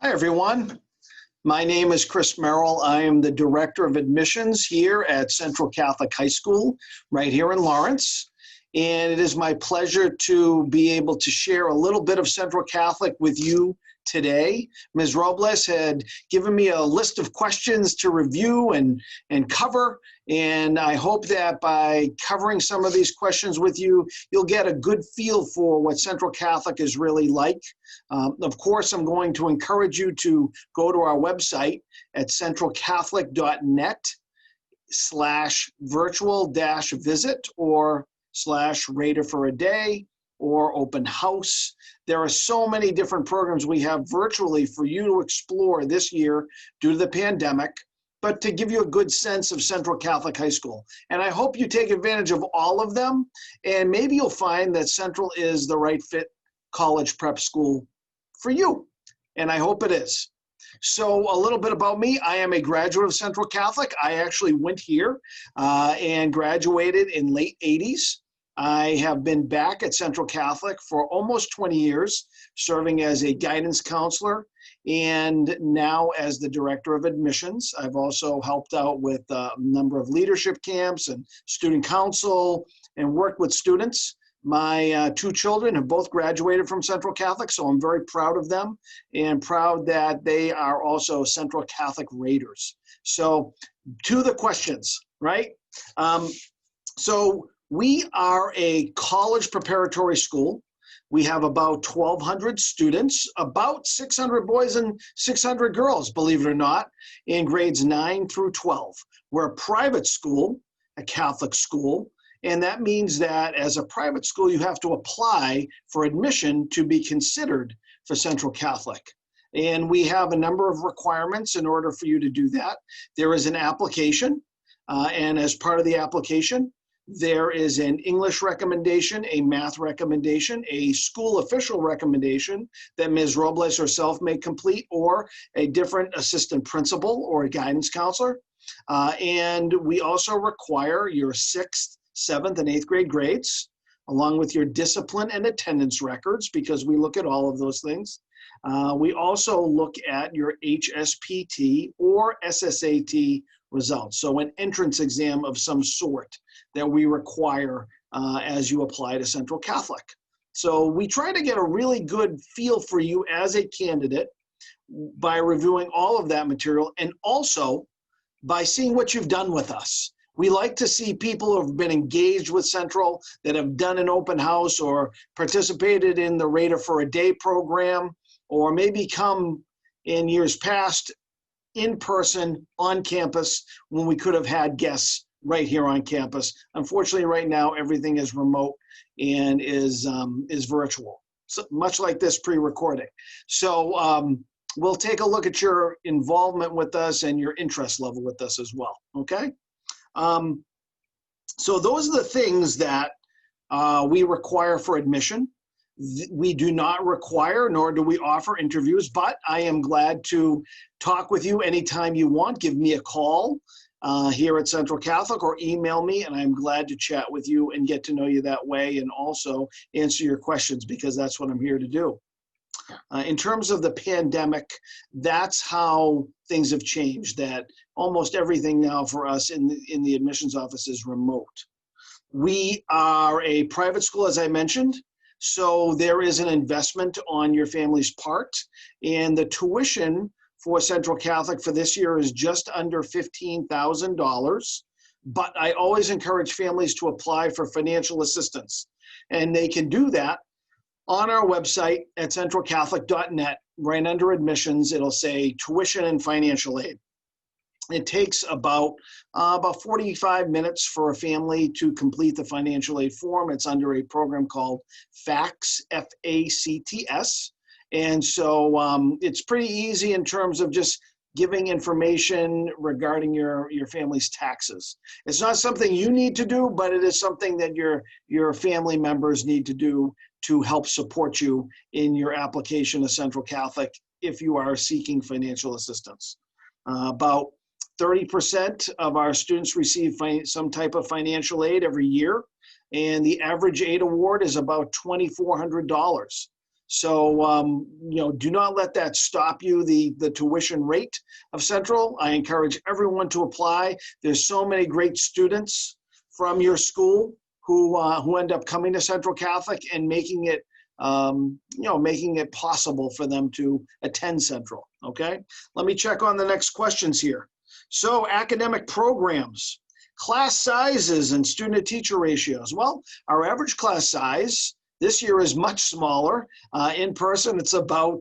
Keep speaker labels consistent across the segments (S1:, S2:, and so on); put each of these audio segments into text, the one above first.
S1: Hi, everyone. My name is Chris Merrill. I am the Director of Admissions here at Central Catholic High School, right here in Lawrence. And it is my pleasure to be able to share a little bit of Central Catholic with you today. Ms. Robles had given me a list of questions to review and cover, and I hope that by covering some of these questions with you, you'll get a good feel for what Central Catholic is really like. Of course, I'm going to encourage you to go to our website at centralcatholic.net/virtual-visit or /Rater for a Day or open house. There are so many different programs we have virtually for you to explore this year due to the pandemic, but to give you a good sense of Central Catholic High School. And I hope you take advantage of all of them, and maybe you'll find that Central is the right fit college prep school for you, and I hope it is. So a little bit about me. I am a graduate of Central Catholic. I actually went here and graduated in late 80s. I have been back at Central Catholic for almost 20 years, serving as a guidance counselor and now as the Director of Admissions. I've also helped out with a number of leadership camps and student council and worked with students. My two children have both graduated from Central Catholic, so I'm very proud of them and proud that they are also Central Catholic Raiders. So to the questions, right? So we are a college preparatory school. We have about 1,200 students, about 600 boys and 600 girls, believe it or not, in grades 9 through 12. We're a private school, a Catholic school, and that means that as a private school, you have to apply for admission to be considered for Central Catholic. And we have a number of requirements in order for you to do that. There is an application, and as part of the application, there is an English recommendation, a math recommendation, a school official recommendation that Ms. Robles herself may complete, or a different assistant principal or a guidance counselor. And we also require your 6th, 7th, and 8th grade grades, along with your discipline and attendance records, because we look at all of those things. We also look at your HSPT or SSAT results, so an entrance exam of some sort that we require as you apply to Central Catholic. So we try to get a really good feel for you as a candidate by reviewing all of that material and also by seeing what you've done with us. We like to see people who have been engaged with Central, that have done an open house or participated in the Rater for a Day program, or maybe come in years past in person on campus when we could have had guests right here on campus. Unfortunately, right now, everything is remote and is virtual, so much like this pre-recording. So we'll take a look at your involvement with us and your interest level with us as well, okay? So those are the things that we require for admission. We do not require, nor do we offer interviews, but I am glad to talk with you anytime you want. Give me a call here at Central Catholic or email me, and I'm glad to chat with you and get to know you that way and also answer your questions, because that's what I'm here to do. In terms of the pandemic, that's how things have changed, that almost everything now for us in the admissions office is remote. We are a private school, as I mentioned, so there is an investment on your family's part, and the tuition for Central Catholic for this year is just under $15,000, but I always encourage families to apply for financial assistance, and they can do that on our website at centralcatholic.net. Right under admissions, it'll say tuition and financial aid. It takes about 45 minutes for a family to complete the financial aid form. It's under a program called FACTS, F-A-C-T-S. And so it's pretty easy in terms of just giving information regarding your family's taxes. It's not something you need to do, but it is something that your family members need to do to help support you in your application to Central Catholic if you are seeking financial assistance. About 30% of our students receive some type of financial aid every year, and the average aid award is about $2,400. So, do not let that stop you, the tuition rate of Central. I encourage everyone to apply. There's so many great students from your school who end up coming to Central Catholic and making it, making it possible for them to attend Central, okay? Let me check on the next questions here. So academic programs, class sizes and student-to-teacher ratios. Well, our average class size this year is much smaller. In person, it's about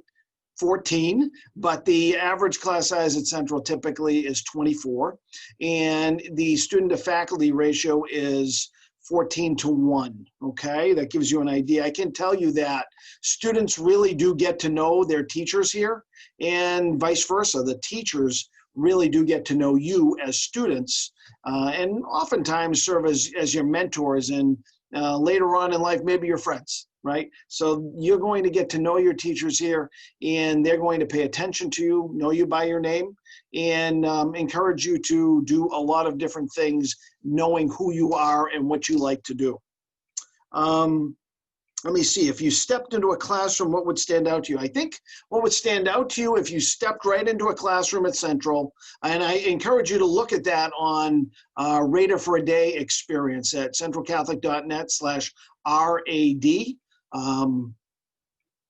S1: 14, but the average class size at Central typically is 24. And the student-to-faculty ratio is 14-to-1, okay? That gives you an idea. I can tell you that students really do get to know their teachers here, and vice versa. The teachers really do get to know you as students, and oftentimes serve as your mentors, and later on in life, maybe your friends, right? So you're going to get to know your teachers here, and they're going to pay attention to you, know you by your name, and encourage you to do a lot of different things, knowing who you are and what you like to do. Let me see, if you stepped into a classroom, what would stand out to you? I think what would stand out to you if you stepped right into a classroom at Central, and I encourage you to look at that on Radar for a Day experience at centralcatholic.net/RAD.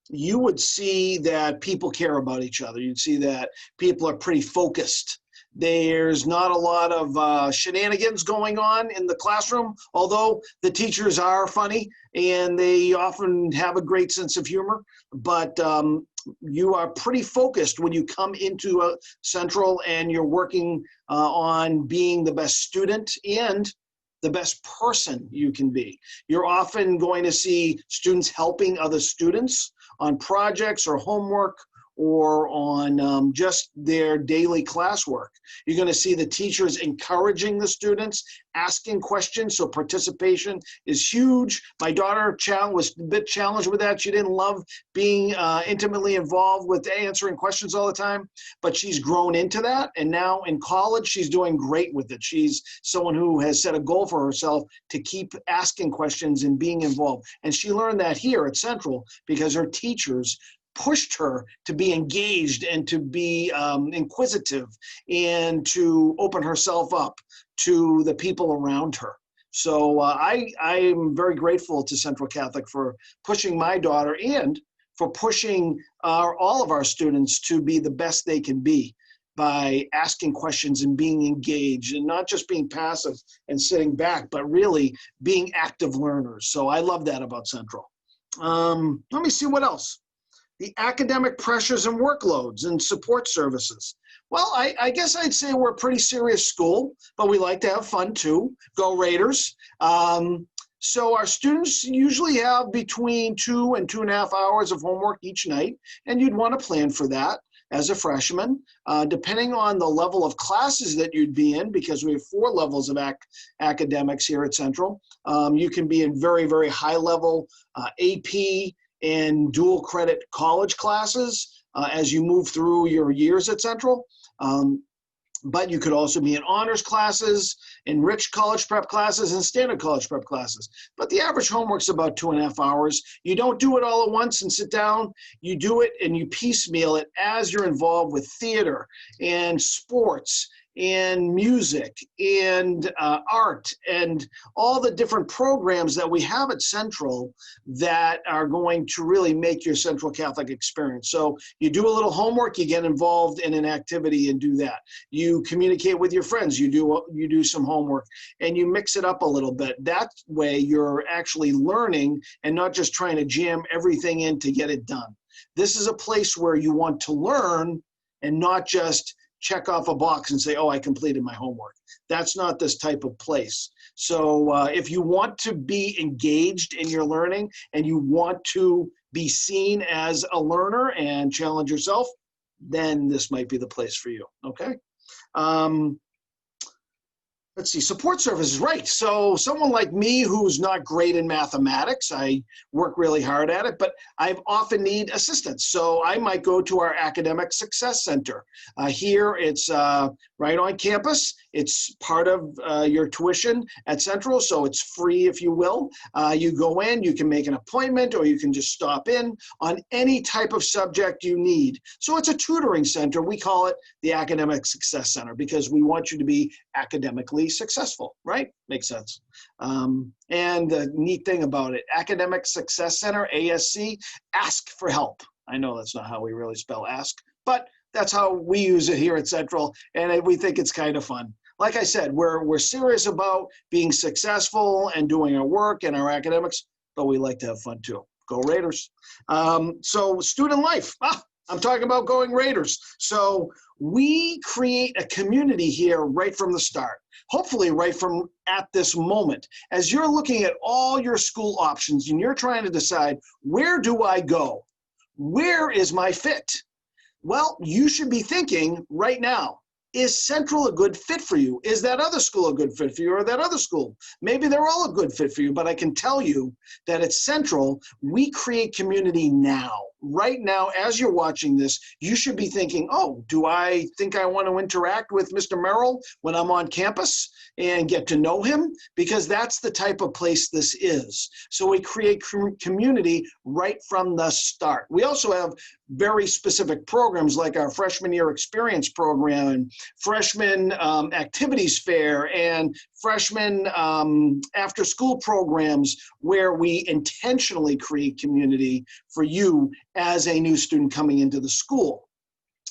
S1: You would see that people care about each other. You'd see that people are pretty focused. There's not a lot of shenanigans going on in the classroom, although the teachers are funny and they often have a great sense of humor. But you are pretty focused when you come into a Central, and you're working on being the best student and the best person you can be. You're often going to see students helping other students on projects or homework, or on just their daily classwork. You're going to see the teachers encouraging the students, asking questions, so participation is huge. My daughter was a bit challenged with that. She didn't love being intimately involved with answering questions all the time, but she's grown into that, and now in college, she's doing great with it. She's someone who has set a goal for herself to keep asking questions and being involved, and she learned that here at Central because her teachers pushed her to be engaged and to be inquisitive and to open herself up to the people around her. So I am very grateful to Central Catholic for pushing my daughter and for pushing all of our students to be the best they can be by asking questions and being engaged, and not just being passive and sitting back, but really being active learners. So I love that about Central. Let me see what else. The academic pressures and workloads and support services. Well, I guess I'd say we're a pretty serious school, but we like to have fun too. Go Raiders. So our students usually have between 2 and 2.5 hours of homework each night, and you'd want to plan for that as a freshman, depending on the level of classes that you'd be in, because we have 4 levels of academics here at Central. You can be in very, very high level AP and dual credit college classes as you move through your years at Central. But you could also be in honors classes, enriched college prep classes, and standard college prep classes. But the average homework's about 2.5 hours. You don't do it all at once and sit down. You do it and you piecemeal it as you're involved with theater and sports and music and art and all the different programs that we have at Central that are going to really make your Central Catholic experience. So you do a little homework, you get involved in an activity and do that. You communicate with your friends, you do some homework, and you mix it up a little bit. That way you're actually learning and not just trying to jam everything in to get it done. This is a place where you want to learn and not just check off a box and say, oh, I completed my homework. That's not this type of place. So if you want to be engaged in your learning and you want to be seen as a learner and challenge yourself, then this might be the place for you, okay? Let's see, support services, right. So someone like me who's not great in mathematics, I work really hard at it, but I often need assistance. So I might go to our Academic Success Center. Here it's right on campus. It's part of your tuition at Central, so it's free, if you will. You go in, you can make an appointment, or you can just stop in on any type of subject you need. So it's a tutoring center. We call it the Academic Success Center because we want you to be academically successful, right? Makes sense. And the neat thing about it, Academic Success Center, ASC, ask for help. I know that's not how we really spell ask, but that's how we use it here at Central, and we think it's kind of fun. Like I said, we're serious about being successful and doing our work and our academics, but we like to have fun too. Go Raiders. So student life. I'm talking about going Raiders. So we create a community here right from the start, hopefully right from at this moment. As you're looking at all your school options and you're trying to decide, where do I go? Where is my fit? Well, you should be thinking right now, is Central a good fit for you? Is that other school a good fit for you, or that other school? Maybe they're all a good fit for you, but I can tell you that at Central, we create community now. Right now, as you're watching this, you should be thinking, oh, do I think I want to interact with Mr. Merrill when I'm on campus and get to know him? Because that's the type of place this is. So we create community right from the start. We also have very specific programs like our freshman year experience program and freshman activities fair and freshman after school programs where we intentionally create community for you as a new student coming into the school.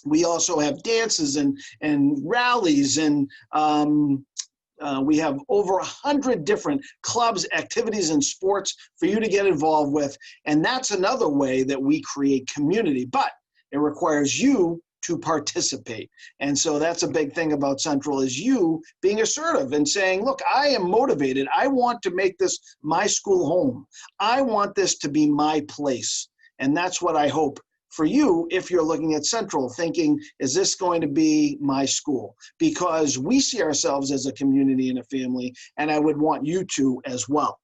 S1: We also have dances and rallies, and we have over 100 different clubs, activities, and sports for you to get involved with. And that's another way that we create community, but it requires you to participate. And so that's a big thing about Central, is you being assertive and saying, look, I am motivated. I want to make this my school home. I want this to be my place. And that's what I hope for you if you're looking at Central, thinking, is this going to be my school? Because we see ourselves as a community and a family, and I would want you to as well.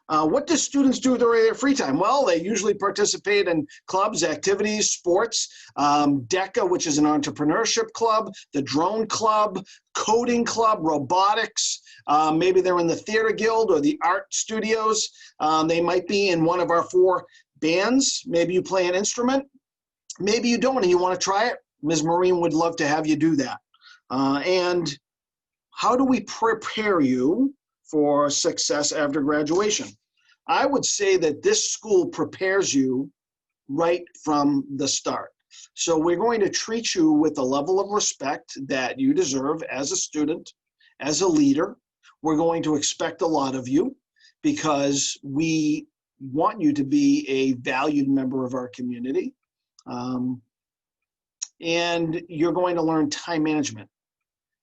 S1: What do students do during their free time? Well, they usually participate in clubs, activities, sports, DECA, which is an entrepreneurship club, the drone club, coding club, robotics. Maybe they're in the theater guild or the art studios. They might be in one of our 4 bands. Maybe you play an instrument. Maybe you don't and you want to try it. Ms. Maureen would love to have you do that. And how do we prepare you for success after graduation? I would say that this school prepares you right from the start. So we're going to treat you with the level of respect that you deserve as a student, as a leader. We're going to expect a lot of you because we want you to be a valued member of our community. And you're going to learn time management.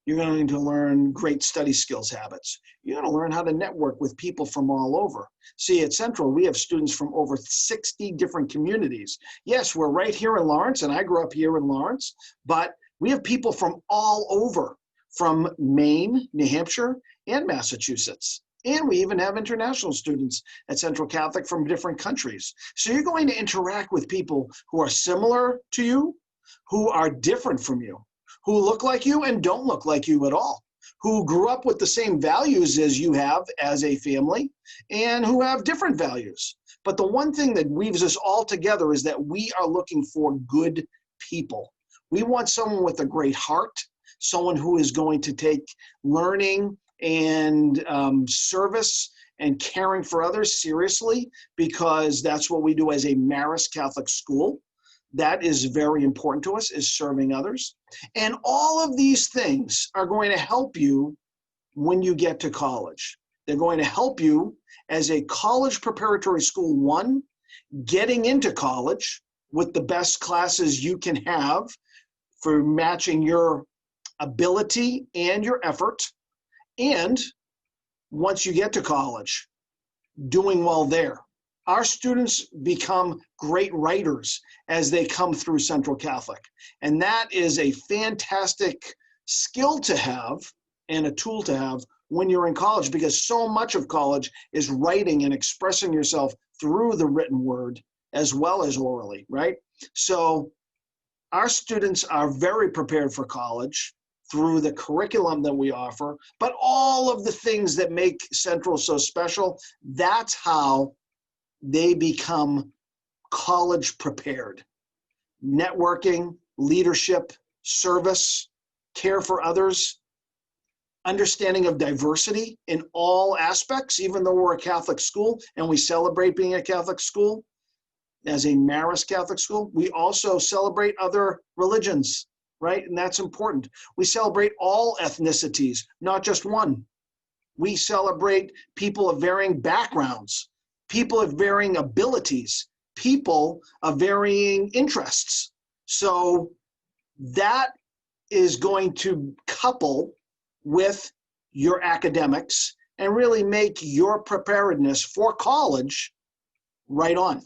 S1: You're going to learn great study skills habits. You're going to learn how to network with people from all over. See, at Central, we have students from over 60 different communities. Yes, we're right here in Lawrence, and I grew up here in Lawrence, but we have people from all over, from Maine, New Hampshire, and Massachusetts. And we even have international students at Central Catholic from different countries. So you're going to interact with people who are similar to you, who are different from you, who look like you and don't look like you at all, who grew up with the same values as you have as a family, and who have different values. But the one thing that weaves us all together is that we are looking for good people. We want someone with a great heart, someone who is going to take learning and service and caring for others seriously, because that's what we do as a Marist Catholic school. That is very important to us, is serving others. And all of these things are going to help you when you get to college. They're going to help you as a college preparatory school, one, getting into college with the best classes you can have for matching your ability and your effort. And once you get to college, doing well there. Our students become great writers as they come through Central Catholic. And that is a fantastic skill to have and a tool to have when you're in college, because so much of college is writing and expressing yourself through the written word as well as orally, right? So our students are very prepared for college through the curriculum that we offer, but all of the things that make Central so special, that's how they become college prepared. Networking, leadership, service, care for others, understanding of diversity in all aspects, even though we're a Catholic school and we celebrate being a Catholic school. As a Marist Catholic school, we also celebrate other religions, right? And that's important. We celebrate all ethnicities, not just one. We celebrate people of varying backgrounds, people of varying abilities, people of varying interests. So that is going to couple with your academics and really make your preparedness for college right on.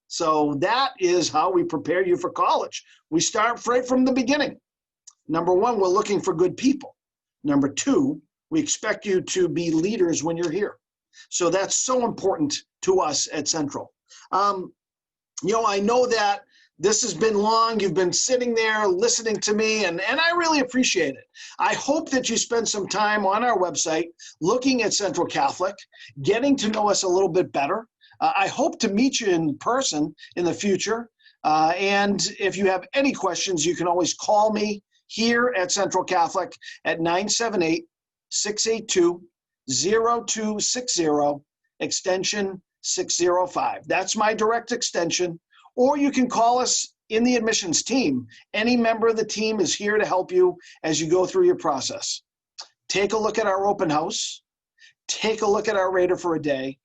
S1: So that is how we prepare you for college. We start right from the beginning. Number one, we're looking for good people. Number two, we expect you to be leaders when you're here. So that's so important to us at Central. I know that this has been long. You've been sitting there listening to me, and I really appreciate it. I hope that you spend some time on our website looking at Central Catholic, getting to know us a little bit better. I hope to meet you in person in the future. And if you have any questions, you can always call me here at Central Catholic at 978-682-0260, extension 605. That's my direct extension. Or you can call us in the admissions team. Any member of the team is here to help you as you go through your process. Take a look at our open house. Take a look at our Raider for a Day.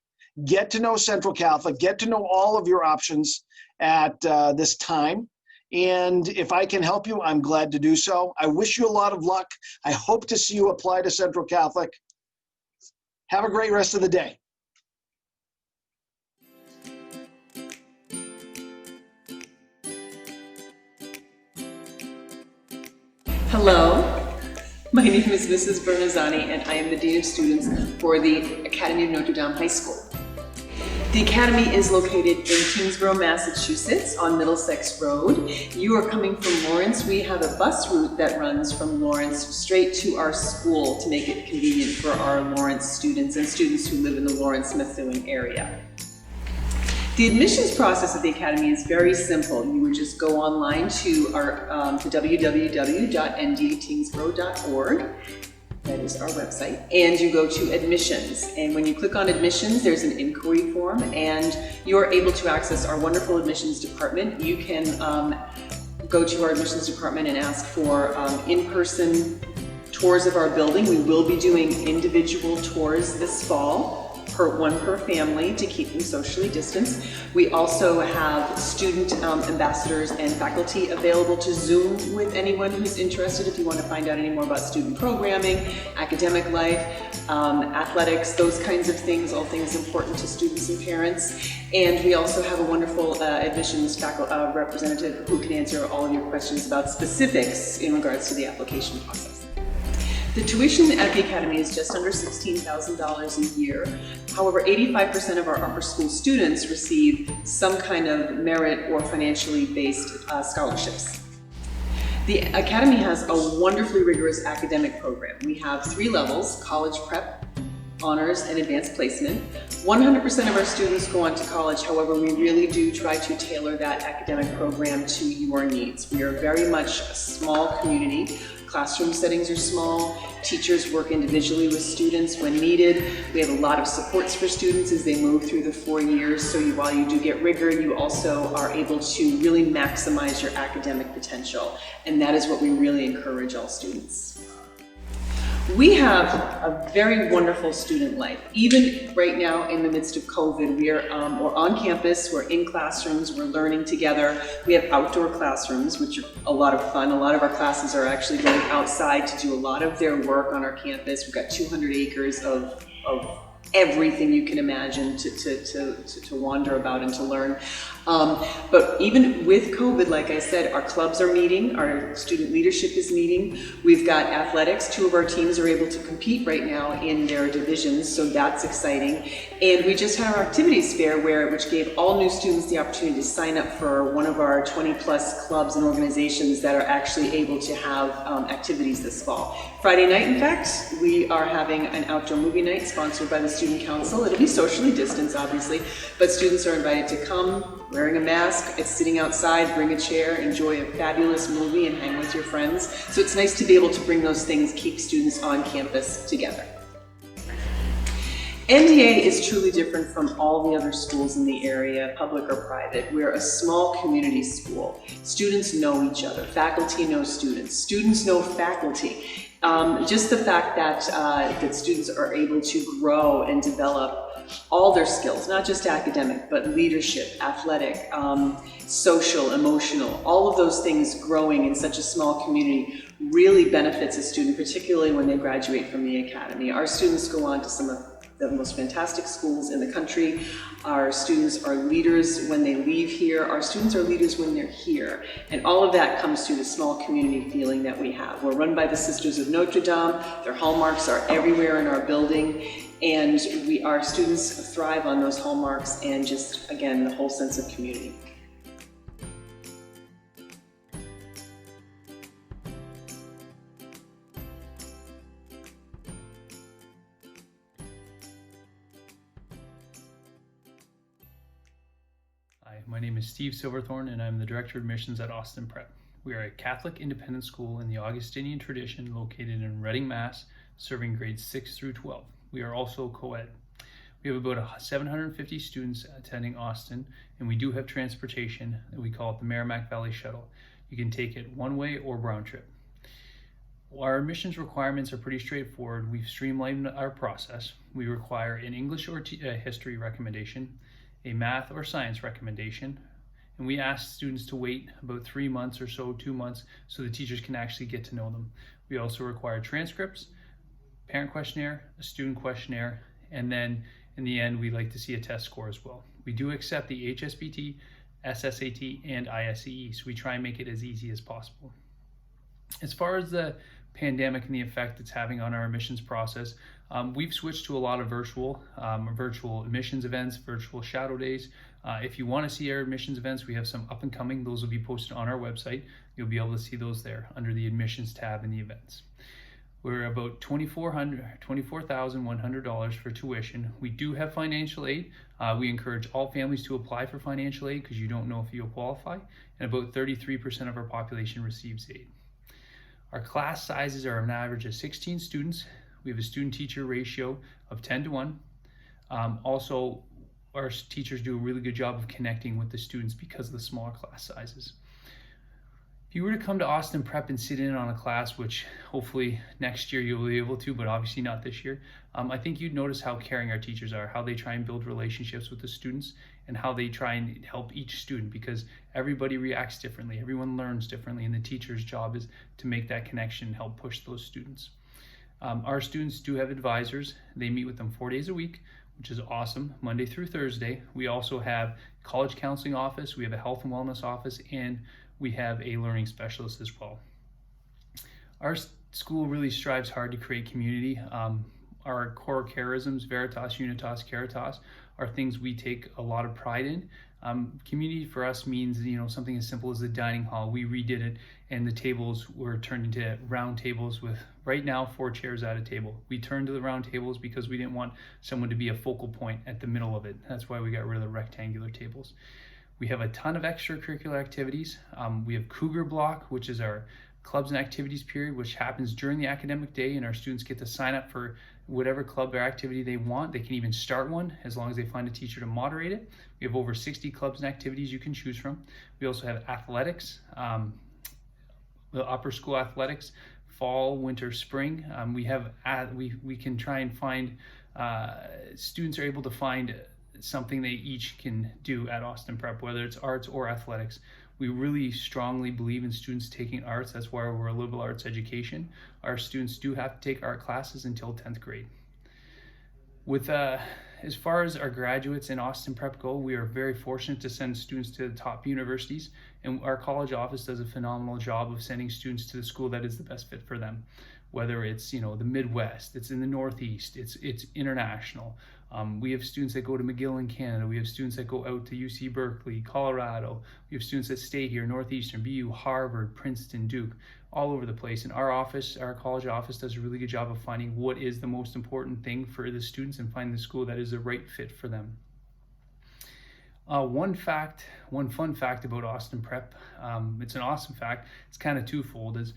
S1: Get to know Central Catholic. Get to know all of your options at this time. And if I can help you, I'm glad to do so. I wish you a lot of luck. I hope to see you apply to Central Catholic. Have a great rest of the day.
S2: Hello, my name is Mrs. Bernazzani, and I am the Dean of Students for the Academy of Notre Dame High School. The Academy is located in Tyngsboro, Massachusetts on Middlesex Road. You are coming from Lawrence. We have a bus route that runs from Lawrence straight to our school to make it convenient for our Lawrence students and students who live in the Lawrence-Methuen area. The admissions process at the Academy is very simple. You would just go online to our to www.ndtyngsboro.org. That is our website. And you go to admissions. And when you click on admissions, there's an inquiry form, and you're able to access our wonderful admissions department. You can go to our admissions department and ask for in-person tours of our building. We will be doing individual tours this fall. One per family to keep them socially distanced. We also have student ambassadors and faculty available to Zoom with anyone who's interested if you want to find out any more about student programming, academic life, athletics, those kinds of things, all things important to students and parents. And we also have a wonderful admissions representative who can answer all of your questions about specifics in regards to the application process. The tuition at the Academy is just under $16,000 a year. However, 85% of our upper school students receive some kind of merit or financially based scholarships. The Academy has a wonderfully rigorous academic program. We have 3 levels: college prep, honors, and advanced placement. 100% of our students go on to college. However, we really do try to tailor that academic program to your needs. We are very much a small community. Classroom settings are small. Teachers work individually with students when needed. We have a lot of supports for students as they move through the 4 years. So while you do get rigor, you also are able to really maximize your academic potential. And that is what we really encourage all students. We have a very wonderful student life. Even right now in the midst of COVID, we're on campus, we're in classrooms, we're learning together. We have outdoor classrooms, which are a lot of fun. A lot of our classes are actually going outside to do a lot of their work on our campus. We've got 200 acres of everything you can imagine to wander about and to learn. But even with COVID, like I said, our clubs are meeting, our student leadership is meeting. We've got athletics. 2 of our teams are able to compete right now in their divisions, so that's exciting. And we just had our activities fair which gave all new students the opportunity to sign up for one of our 20+ clubs and organizations that are actually able to have activities this fall. Friday night, in fact, we are having an outdoor movie night sponsored by the Student Council. It'll be socially distanced, obviously, but students are invited to come, wearing a mask, it's sitting outside, bring a chair, enjoy a fabulous movie and hang with your friends. So it's nice to be able to bring those things, keep students on campus together. NDA is truly different from all the other schools in the area, public or private. We're a small community school. Students know each other, faculty know students, students know faculty. Just the fact that students are able to grow and develop all their skills, not just academic, but leadership, athletic, social, emotional, all of those things growing in such a small community really benefits a student, particularly when they graduate from the academy. Our students go on to some of the most fantastic schools in the country. Our students are leaders when they leave here. Our students are leaders when they're here. And all of that comes through the small community feeling that we have. We're run by the Sisters of Notre Dame. Their hallmarks are everywhere in our building. And our students thrive on those hallmarks and just, again, the whole sense of community.
S3: Hi, my name is Steve Silverthorne and I'm the Director of Admissions at Austin Prep. We are a Catholic independent school in the Augustinian tradition located in Reading, Mass, serving grades 6 through 12. We are also co-ed. We have about 750 students attending Austin, and we do have transportation. We call it the Merrimack Valley Shuttle. You can take it one way or round trip. Our admissions requirements are pretty straightforward. We've streamlined our process. We require an English or history recommendation, a math or science recommendation, and we ask students to wait about 3 months or so, 2 months, so the teachers can actually get to know them. We also require transcripts, parent questionnaire, a student questionnaire, and then in the end, we like to see a test score as well. We do accept the HSBT, SSAT, and ISEE, so we try and make it as easy as possible. As far as the pandemic and the effect it's having on our admissions process, we've switched to a lot of virtual admissions events, virtual shadow days. If you want to see our admissions events, we have some up and coming. Those will be posted on our website. You'll be able to see those there under the admissions tab in the events. We're about $24,100 for tuition. We do have financial aid. We encourage all families to apply for financial aid because you don't know if you'll qualify, and about 33% of our population receives aid. Our class sizes are an average of 16 students. We have a student-teacher ratio of 10-1. Also, our teachers do a really good job of connecting with the students because of the smaller class sizes. If you were to come to Austin Prep and sit in on a class, which hopefully next year you'll be able to, but obviously not this year, I think you'd notice how caring our teachers are, how they try and build relationships with the students, and how they try and help each student, because everybody reacts differently, everyone learns differently, and the teacher's job is to make that connection and help push those students. Our students do have advisors. They meet with them 4 days a week, which is awesome, Monday through Thursday. We also have college counseling office, we have a health and wellness office, and we have a learning specialist as well. Our school really strives hard to create community. Our core charisms, Veritas, Unitas, Caritas, are things we take a lot of pride in. Community for us means, something as simple as the dining hall. We redid it, and the tables were turned into round tables with, right now, 4 chairs at a table. We turned to the round tables because we didn't want someone to be a focal point at the middle of it. That's why we got rid of the rectangular tables. We have a ton of extracurricular activities. We have Cougar Block, which is our clubs and activities period, which happens during the academic day, and our students get to sign up for whatever club or activity they want. They can even start one as long as they find a teacher to moderate it. We have over 60 clubs and activities you can choose from. We also have athletics, the upper school athletics, fall, winter, spring. We can try and find, students are able to find something they each can do at Austin Prep, whether it's arts or athletics. We really strongly believe in students taking arts. That's why we're a liberal arts education. Our students do have to take art classes until 10th grade. With as far as our graduates in Austin Prep go, we are very fortunate to send students to the top universities, and our college office does a phenomenal job of sending students to the school that is the best fit for them. Whether it's the Midwest, it's in the Northeast, it's international. We have students that go to McGill in Canada. We have students that go out to UC Berkeley, Colorado. We have students that stay here, Northeastern, BU, Harvard, Princeton, Duke, all over the place. And our college office does a really good job of finding what is the most important thing for the students and find the school that is the right fit for them. One fun fact about Austin Prep, it's an awesome fact. It's kind of twofold. Is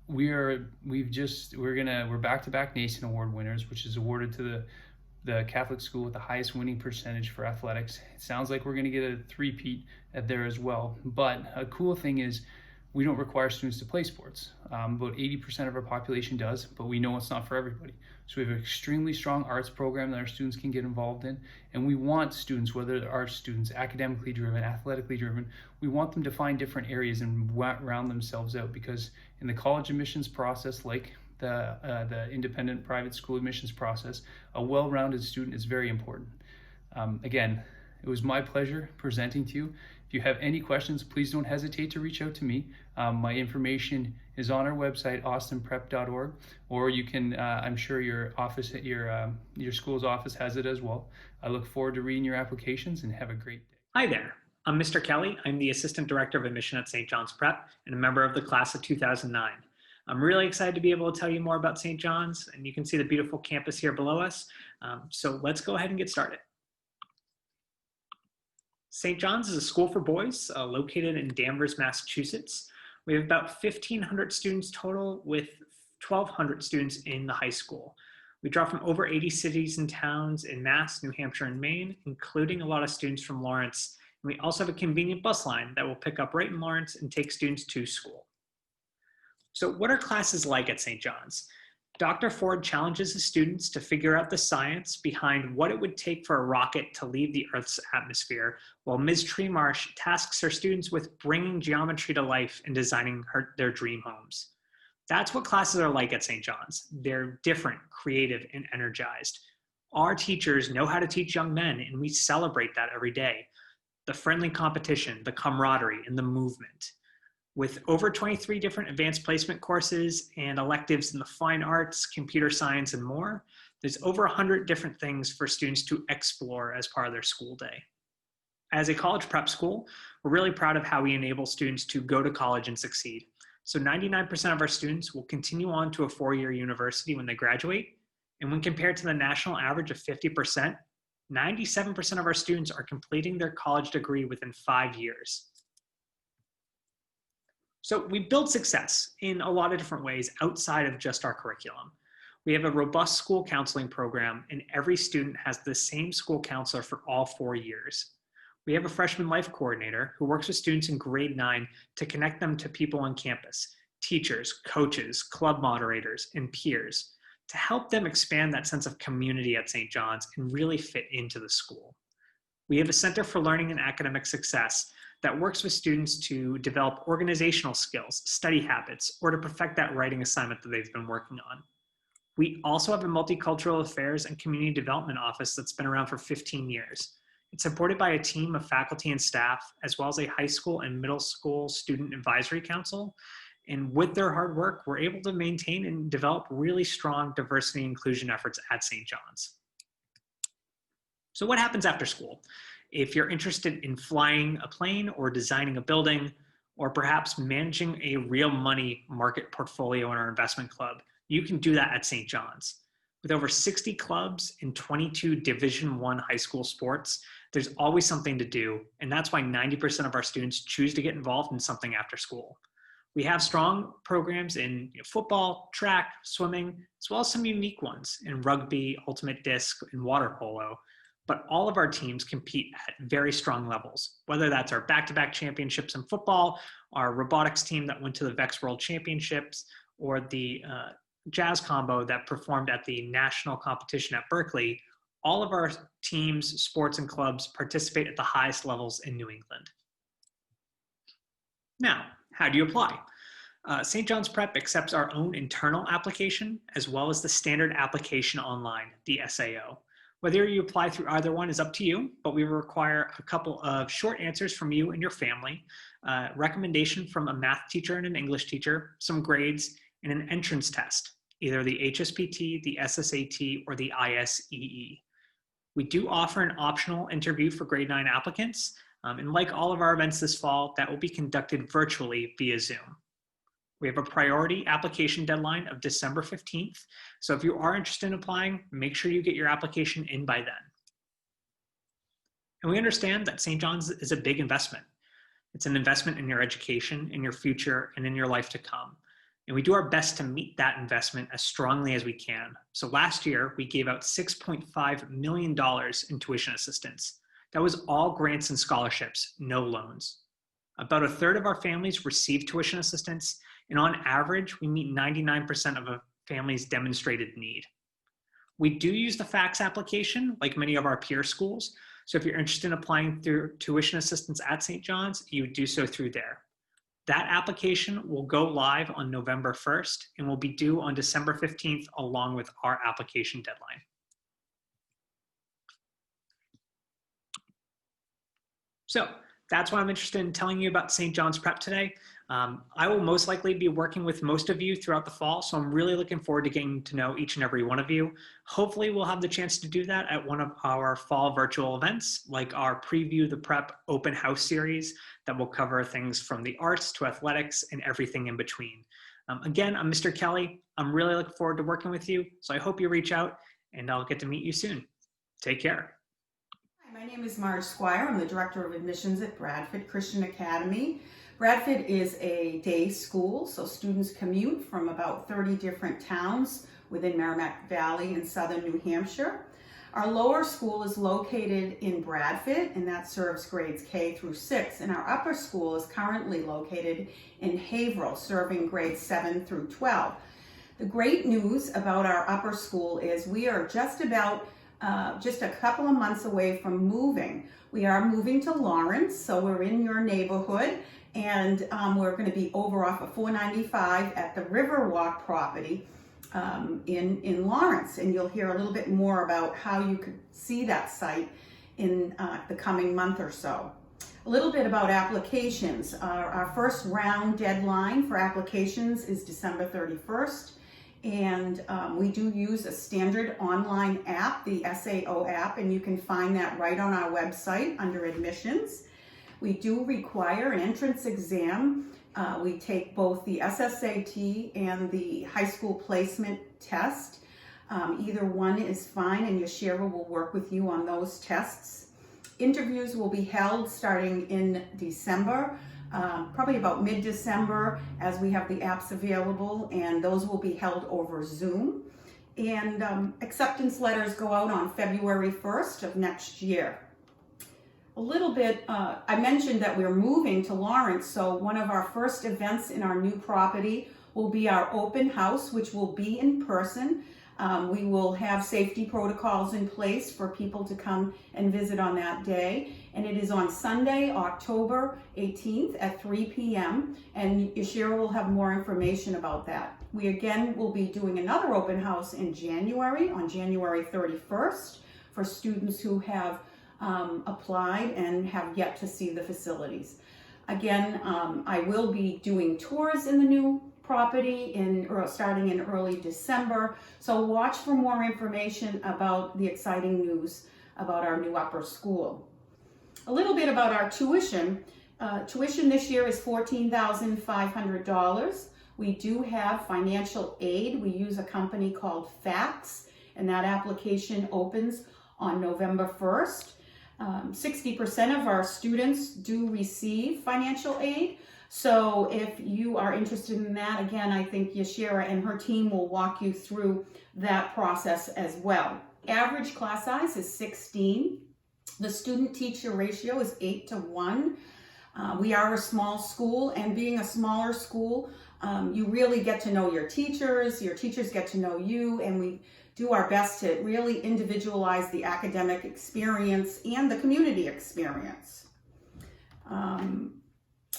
S3: we're back-to-back NACEN award winners, which is awarded to the Catholic school with the highest winning percentage for athletics. It sounds like we're going to get a three-peat at there as well. But a cool thing is we don't require students to play sports. About 80% of our population does, but we know it's not for everybody. So we have an extremely strong arts program that our students can get involved in. And we want students, whether they're art students, academically driven, athletically driven, we want them to find different areas and round themselves out, because in the college admissions process, like the independent private school admissions process, a well-rounded student is very important. Again, it was my pleasure presenting to you. If you have any questions, please don't hesitate to reach out to me. My information is on our website, austinprep.org, or you can, I'm sure your school's office has it as well. I look forward to reading your applications, and have a great day.
S4: Hi there, I'm Mr. Kelly. I'm the Assistant Director of Admission at St. John's Prep and a member of the class of 2009. I'm really excited to be able to tell you more about St. John's, and you can see the beautiful campus here below us. So let's go ahead and get started. St. John's is a school for boys located in Danvers, Massachusetts. We have about 1,500 students total, with 1,200 students in the high school. We draw from over 80 cities and towns in Mass, New Hampshire, and Maine, including a lot of students from Lawrence. And we also have a convenient bus line that will pick up right in Lawrence and take students to school. So what are classes like at St. John's? Dr. Ford challenges the students to figure out the science behind what it would take for a rocket to leave the Earth's atmosphere, while Ms. Treemarsh tasks her students with bringing geometry to life and designing their dream homes. That's what classes are like at St. John's. They're different, creative, and energized. Our teachers know how to teach young men, and we celebrate that every day. The friendly competition, the camaraderie, and the movement. With over 23 different advanced placement courses and electives in the fine arts, computer science, and more, there's over 100 different things for students to explore as part of their school day. As a college prep school, we're really proud of how we enable students to go to college and succeed. So 99% of our students will continue on to a four-year university when they graduate. And when compared to the national average of 50%, 97% of our students are completing their college degree within 5 years. So we build success in a lot of different ways outside of just our curriculum. We have a robust school counseling program, and every student has the same school counselor for all 4 years. We have a freshman life coordinator who works with students in grade 9 to connect them to people on campus, teachers, coaches, club moderators, and peers, to help them expand that sense of community at St. John's and really fit into the school. We have a Center for Learning and Academic Success that works with students to develop organizational skills, study habits, or to perfect that writing assignment that they've been working on. We also have a Multicultural Affairs and Community Development Office that's been around for 15 years. It's supported by a team of faculty and staff, as well as a high school and middle school student advisory council. And with their hard work, we're able to maintain and develop really strong diversity and inclusion efforts at St. John's. So what happens after school? If you're interested in flying a plane or designing a building, or perhaps managing a real money market portfolio in our investment club, you can do that at St. John's. With over 60 clubs and 22 Division I high school sports, there's always something to do, and that's why 90% of our students choose to get involved in something after school. We have strong programs in football, track, swimming, as well as some unique ones in rugby, ultimate disc, and water polo. But all of our teams compete at very strong levels, whether that's our back-to-back championships in football, our robotics team that went to the VEX World Championships, or the jazz combo that performed at the national competition at Berkeley. All of our teams, sports, and clubs participate at the highest levels in New England. Now, how do you apply? St. John's Prep accepts our own internal application as well as the standard application online, the SAO. Whether you apply through either one is up to you, but we require a couple of short answers from you and your family, recommendation from a math teacher and an English teacher, some grades, and an entrance test, either the HSPT, the SSAT, or the ISEE. We do offer an optional interview for grade 9 applicants, and like all of our events this fall, that will be conducted virtually via Zoom. We have a priority application deadline of December 15th. So if you are interested in applying, make sure you get your application in by then. And we understand that St. John's is a big investment. It's an investment in your education, in your future, and in your life to come. And we do our best to meet that investment as strongly as we can. So last year, we gave out $6.5 million in tuition assistance. That was all grants and scholarships, no loans. About a third of our families receive tuition assistance, and on average, we meet 99% of a family's demonstrated need. We do use the FACS application, like many of our peer schools. So if you're interested in applying through tuition assistance at St. John's, you would do so through there. That application will go live on November 1st and will be due on December 15th, along with our application deadline. So that's why I'm interested in telling you about St. John's Prep today. I will most likely be working with most of you throughout the fall, so I'm really looking forward to getting to know each and every one of you. Hopefully we'll have the chance to do that at one of our fall virtual events, like our Preview the Prep open house series that will cover things from the arts to athletics and everything in between. Again, I'm Mr. Kelly. I'm really looking forward to working with you, so I hope you reach out and I'll get to meet you soon. Take care.
S5: Hi, my name is Marge Squire. I'm the Director of Admissions at Bradford Christian Academy. Bradford is a day school, so students commute from about 30 different towns within Merrimack Valley in southern New Hampshire. Our lower school is located in Bradford, and that serves grades K through 6, and our upper school is currently located in Haverhill, serving grades 7 through 12. The great news about our upper school is we are just a couple of months away from moving. We are moving to Lawrence, so we're in your neighborhood. And we're going to be over off of 495 at the Riverwalk property in Lawrence. And you'll hear a little bit more about how you could see that site in the coming month or so. A little bit about applications. Our first round deadline for applications is December 31st. And we do use a standard online app, the SAO app, and you can find that right on our website under admissions. We do require an entrance exam. We take both the SSAT and the high school placement test. Either one is fine, and Yashira will work with you on those tests. Interviews will be held starting in December, probably about mid-December, as we have the apps available, and those will be held over Zoom. And acceptance letters go out on February 1st of next year. A little bit, I mentioned that we're moving to Lawrence, so one of our first events in our new property will be our open house, which will be in person. We will have safety protocols in place for people to come and visit on that day. And it is on Sunday, October 18th at 3 p.m. And Yashira will have more information about that. We again will be doing another open house in January, on January 31st, for students who have applied and have yet to see the facilities. Again, I will be doing tours in the new property starting in early December, so watch for more information about the exciting news about our new upper school. A little bit about our tuition. Tuition this year is $14,500. We do have financial aid. We use a company called FACS, and that application opens on November 1st. 60% of our students do receive financial aid. So if you are interested in that, again, I think Yashira and her team will walk you through that process as well. Average class size is 16. The student-teacher ratio is 8-to-1. We are a small school, and being a smaller school, you really get to know your teachers get to know you, and we do our best to really individualize the academic experience and the community experience.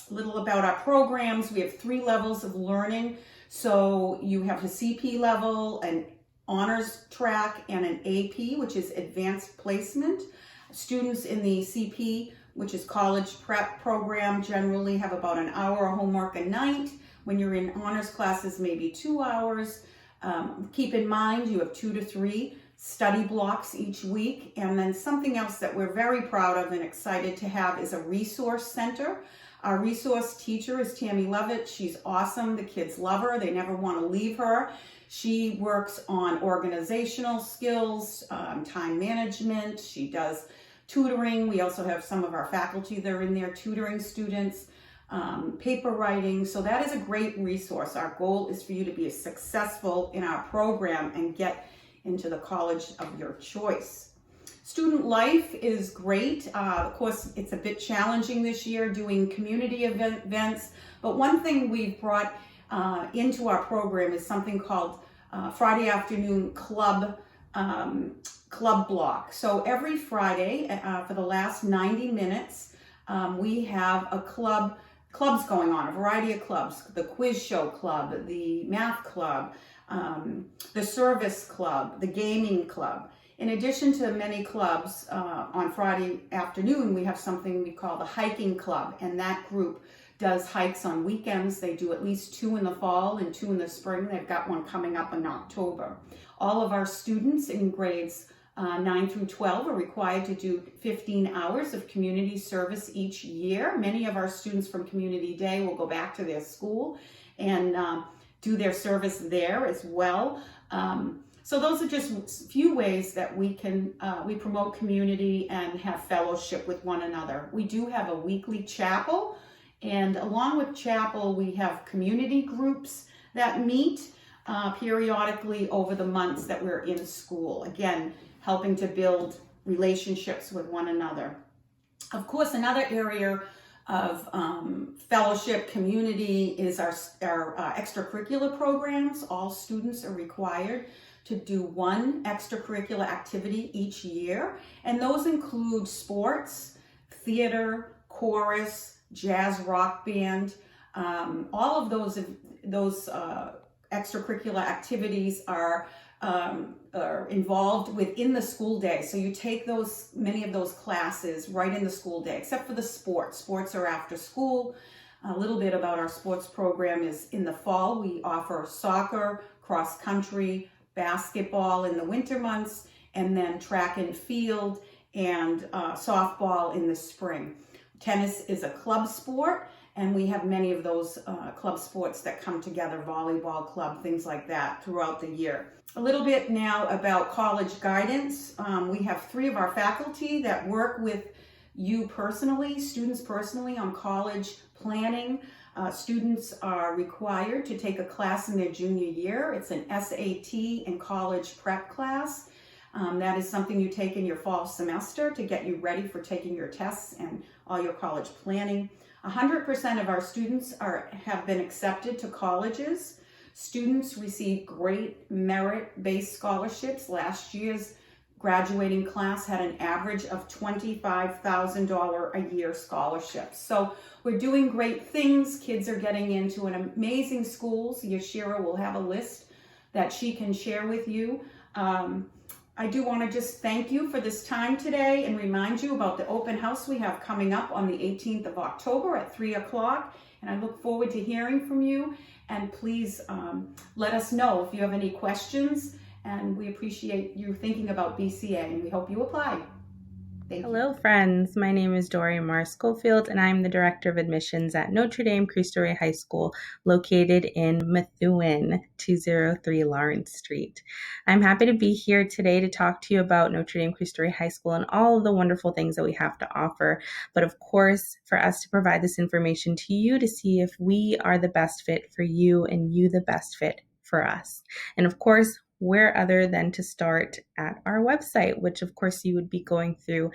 S5: A little about our programs. We have 3 levels of learning. So you have a CP level, an honors track, and an AP, which is advanced placement. Students in the CP, which is college prep program, generally have about an hour of homework a night. When you're in honors classes, maybe 2 hours. Keep in mind you have 2 to 3 study blocks each week. And then something else that we're very proud of and excited to have is a resource center. Our resource teacher is Tammy Levitt. She's awesome. The kids love her. They never want to leave her. She works on organizational skills, time management. She does tutoring. We also have some of our faculty that are in there tutoring students, paper writing. So that is a great resource. Our goal is for you to be successful in our program and get into the college of your choice. Student life is great. Of course, it's a bit challenging this year doing community events, but one thing we've brought into our program is something called Friday afternoon club block. So every Friday for the last 90 minutes, we have clubs going on, a variety of clubs, the quiz show club, the math club, the service club, the gaming club. In addition to many clubs, on Friday afternoon, we have something we call the hiking club, and that group does hikes on weekends. They do at least 2 in the fall and 2 in the spring. They've got one coming up in October. All of our students in grades 9 through 12 are required to do 15 hours of community service each year. Many of our students from Community Day will go back to their school and do their service there as well. So those are just a few ways that we can we promote community and have fellowship with one another. We do have a weekly chapel, and along with chapel, we have community groups that meet periodically over the months that we're in school. Again, helping to build relationships with one another. Of course, another area of fellowship community is our extracurricular programs. All students are required to do one extracurricular activity each year, and those include sports, theater, chorus, jazz rock band. All of those extracurricular activities are involved within the school day. So you take many of those classes right in the school day, except for the sports. Sports are after school. A little bit about our sports program is in the fall, we offer soccer, cross country, basketball in the winter months, and then track and field and softball in the spring. Tennis is a club sport, and we have many of those club sports that come together, volleyball club, things like that throughout the year. A little bit now about college guidance. We have 3 of our faculty that work with you personally, students personally, on college planning. Students are required to take a class in their junior year. It's an SAT and college prep class. That is something you take in your fall semester to get you ready for taking your tests and all your college planning. 100% of our students have been accepted to colleges. Students receive great merit-based scholarships. Last year's graduating class had an average of $25,000 a year scholarships. So we're doing great things. Kids are getting into an amazing schools. Yashira will have a list that she can share with you. I do want to just thank you for this time today and remind you about the open house we have coming up on the 18th of October at 3 o'clock. And I look forward to hearing from you. And please let us know if you have any questions. And we appreciate you thinking about BCA, and we hope you apply. Thank you.
S6: Hello, friends. My name is Dory Mars Schofield, and I'm the Director of Admissions at Notre Dame Cristo High School, located in Methuen, 203 Lawrence Street. I'm happy to be here today to talk to you about Notre Dame Cristo High School and all of the wonderful things that we have to offer. But of course, for us to provide this information to you to see if we are the best fit for you and you the best fit for us. And of course, where other than to start at our website, which of course you would be going through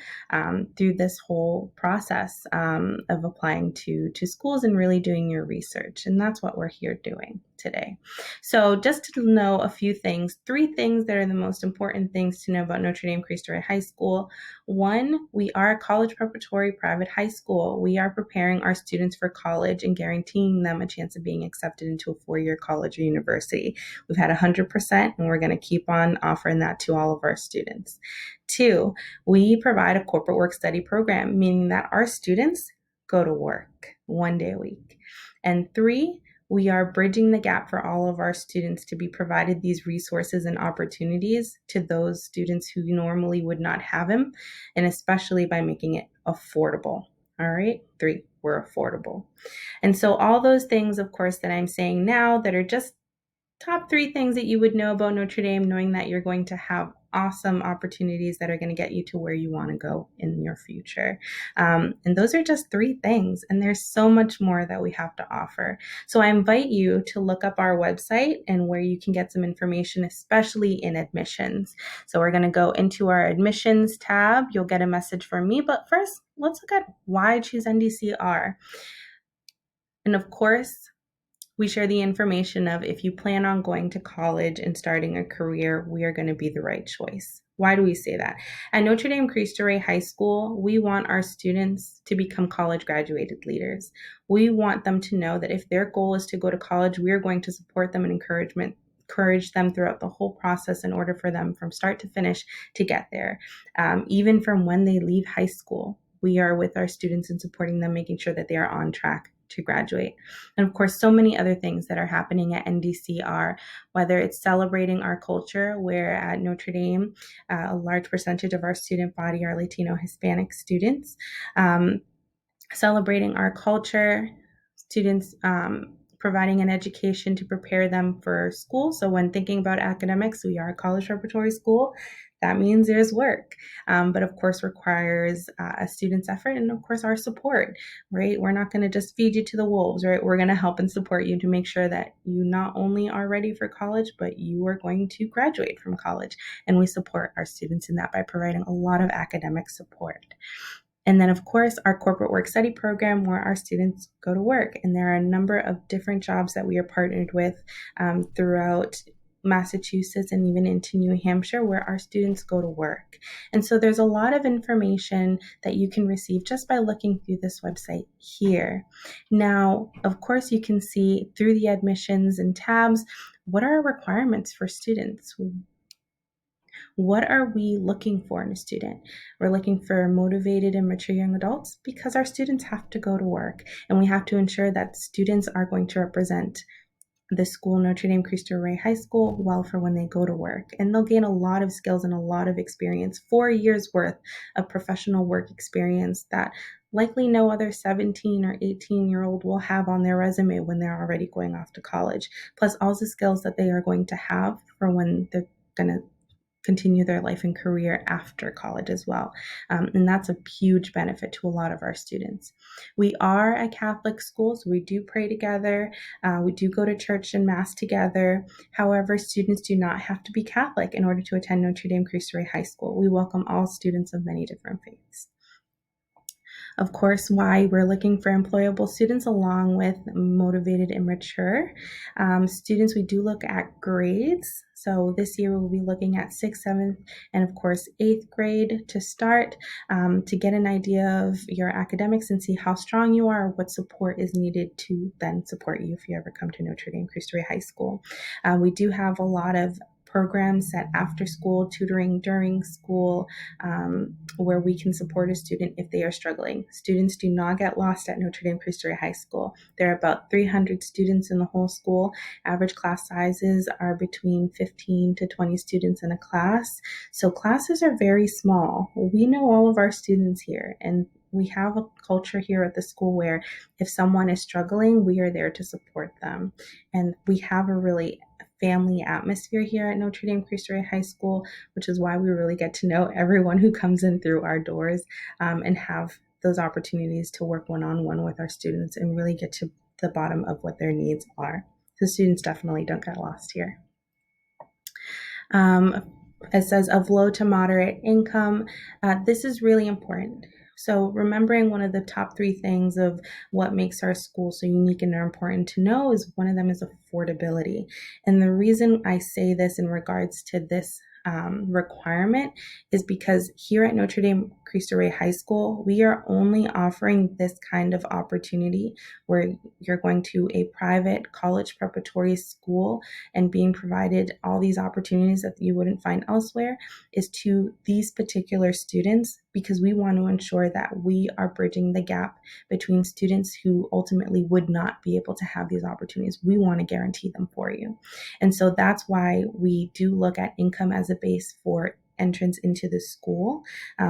S6: this whole process of applying to schools and really doing your research. And that's what we're here doing today. So just to know a few things, 3 things that are the most important things to know about Notre Dame Cristo Rey High School. 1, we are a college preparatory private high school. We are preparing our students for college and guaranteeing them a chance of being accepted into a 4-year college or university. We've had 100%, and we're going to keep on offering that to all of our students. 2, we provide a corporate work study program, meaning that our students go to work 1 day a week. And 3, we are bridging the gap for all of our students to be provided these resources and opportunities to those students who normally would not have them, and especially by making it affordable. All right, 3, we're affordable. And so all those things, of course, that I'm saying now that are just top 3 things that you would know about Notre Dame, knowing that you're going to have awesome opportunities that are going to get you to where you want to go in your future. And those are just 3 things. And there's so much more that we have to offer. So I invite you to look up our website and where you can get some information, especially in admissions. So we're going to go into our admissions tab. You'll get a message from me. But first, let's look at why choose NDCR. And of course, we share the information of if you plan on going to college and starting a career, we are going to be the right choice. Why do we say that? At Notre Dame Cristo Rey High School, we want our students to become college graduated leaders. We want them to know that if their goal is to go to college, we are going to support them and encourage them throughout the whole process in order for them from start to finish to get there. Even from when they leave high school, we are with our students and supporting them, making sure that they are on track to graduate. And of course, so many other things that are happening at NDCR, whether it's celebrating our culture, where at Notre Dame, a large percentage of our student body are Latino Hispanic students, celebrating our culture, students providing an education to prepare them for school. So when thinking about academics, we are a college preparatory school. That means there's work, but of course requires a student's effort and of course our support, right? We're not going to just feed you to the wolves, right? We're going to help and support you to make sure that you not only are ready for college, but you are going to graduate from college. And we support our students in that by providing a lot of academic support. And then, of course, our corporate work study program where our students go to work. And there are a number of different jobs that we are partnered with throughout Massachusetts and even into New Hampshire where our students go to work. And so there's a lot of information that you can receive just by looking through this website here. Now, of course, you can see through the admissions and tabs, what are our requirements for students? What are we looking for in a student? We're looking for motivated and mature young adults because our students have to go to work and we have to ensure that students are going to represent the school, Notre Dame Cristo Rey High School, well for when they go to work. And they'll gain a lot of skills and a lot of experience, 4 years worth of professional work experience that likely no other 17 or 18-year-old will have on their resume when they're already going off to college, plus all the skills that they are going to have for when they're going to continue their life and career after college as well. And that's a huge benefit to a lot of our students. We are a Catholic school, so we do pray together. We do go to church and mass together. However, students do not have to be Catholic in order to attend Notre Dame Cristo Rey High School. We welcome all students of many different faiths. Of course, why we're looking for employable students along with motivated and mature students. We do look at grades. So this year we'll be looking at 6th, 7th, and of course 8th grade to start to get an idea of your academics and see how strong you are, what support is needed to then support you if you ever come to Notre Dame Cristo Rey High School. We do have a lot of programs set after school, tutoring during school, where we can support a student if they are struggling. Students do not get lost at Notre Dame Cristo Rey High School. There are about 300 students in the whole school. Average class sizes are between 15 to 20 students in a class. So classes are very small. We know all of our students here, and we have a culture here at the school where if someone is struggling, we are there to support them. And we have a really family atmosphere here at Notre Dame Cristo Rey High School, which is why we really get to know everyone who comes in through our doors and have those opportunities to work one-on-one with our students and really get to the bottom of what their needs are. So students definitely don't get lost here. It says of low to moderate income. This is really important. So remembering one of the top 3 things of what makes our school so unique and important to know is one of them is affordability. And the reason I say this in regards to this requirement is because here at Notre Dame Cristo Rey High School, we are only offering this kind of opportunity where you're going to a private college preparatory school and being provided all these opportunities that you wouldn't find elsewhere is to these particular students, because we want to ensure that we are bridging the gap between students who ultimately would not be able to have these opportunities. We want to guarantee them for you. And so that's why we do look at income as a base for entrance into the school.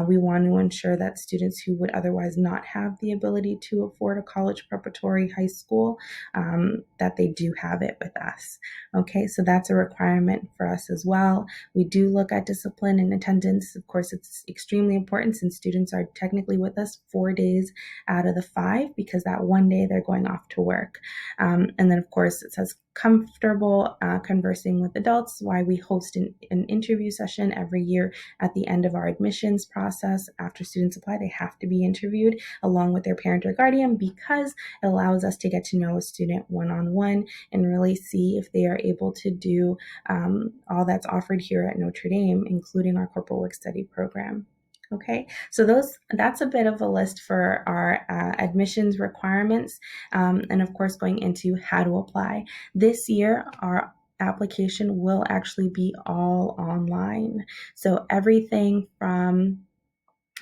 S6: We want to ensure that students who would otherwise not have the ability to afford a college preparatory high school, that they do have it with us. Okay, so that's a requirement for us as well. We do look at discipline and attendance. Of course, it's extremely important since students are technically with us 4 days out of the 5, because that one day they're going off to work. And then, of course, it says comfortable conversing with adults, why we host an interview session every year at the end of our admissions process. After students apply, they have to be interviewed along with their parent or guardian, because it allows us to get to know a student one-on-one and really see if they are able to do all that's offered here at Notre Dame, including our corporate work study program. Okay, so that's a bit of a list for our admissions requirements, and of course going into how to apply. This year, our application will actually be all online. So everything from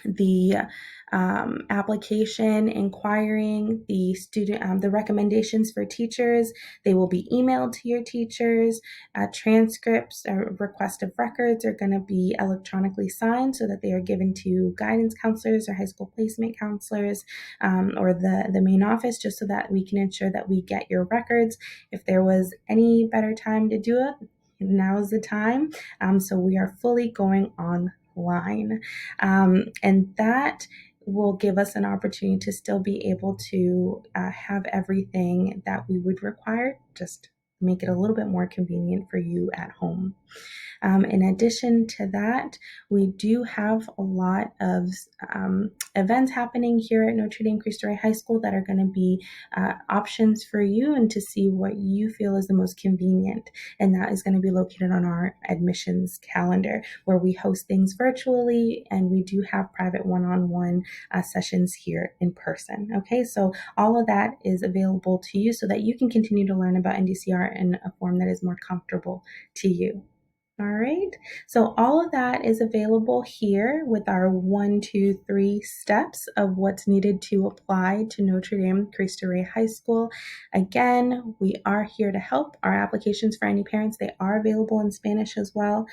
S6: the application, inquiring, the student, the recommendations for teachers, they will be emailed to your teachers. Transcripts or request of records are going to be electronically signed so that they are given to guidance counselors or high school placement counselors, or the main office, just so that we can ensure that we get your records. If there was any better time to do it, now is the time. So we are fully going online. And that will give us an opportunity to still be able to have everything that we would require, just make it a little bit more convenient for you at home. In addition to that, we do have a lot of events happening here at Notre Dame Cristo Rey High School that are going to be options for you and to see what you feel is the most convenient. And that is going to be located on our admissions calendar, where we host things virtually and we do have private one-on-one sessions here in person. Okay, so all of that is available to you so that you can continue to learn about NDCR in a form that is more comfortable to you. All right, so all of that is available here with our 1, 2, 3 steps of what's needed to apply to Notre Dame Cristo Rey High School. Again, we are here to help. Our applications for any parents, they are available in Spanish as well.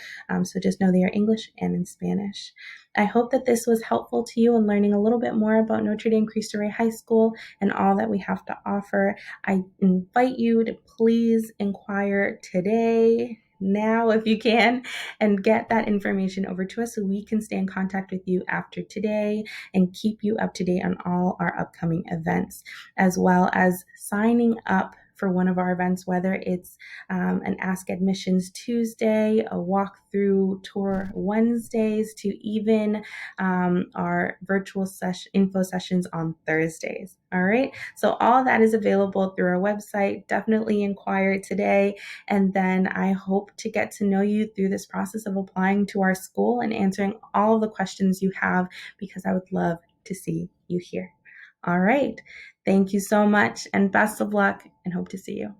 S6: So just know they are English and in Spanish. I hope that this was helpful to you in learning a little bit more about Notre Dame Cristo Rey High School and all that we have to offer. I invite you to please inquire today, now if you can, and get that information over to us so we can stay in contact with you after today and keep you up to date on all our upcoming events, as well as signing up for one of our events, whether it's an Ask Admissions Tuesday, a walkthrough tour Wednesdays, to even our virtual info sessions on Thursdays. All right, so all that is available through our website. Definitely inquire today, and then I hope to get to know you through this process of applying to our school and answering all of the questions you have, because I would love to see you here. All right. Thank you so much and best of luck, and hope to see you.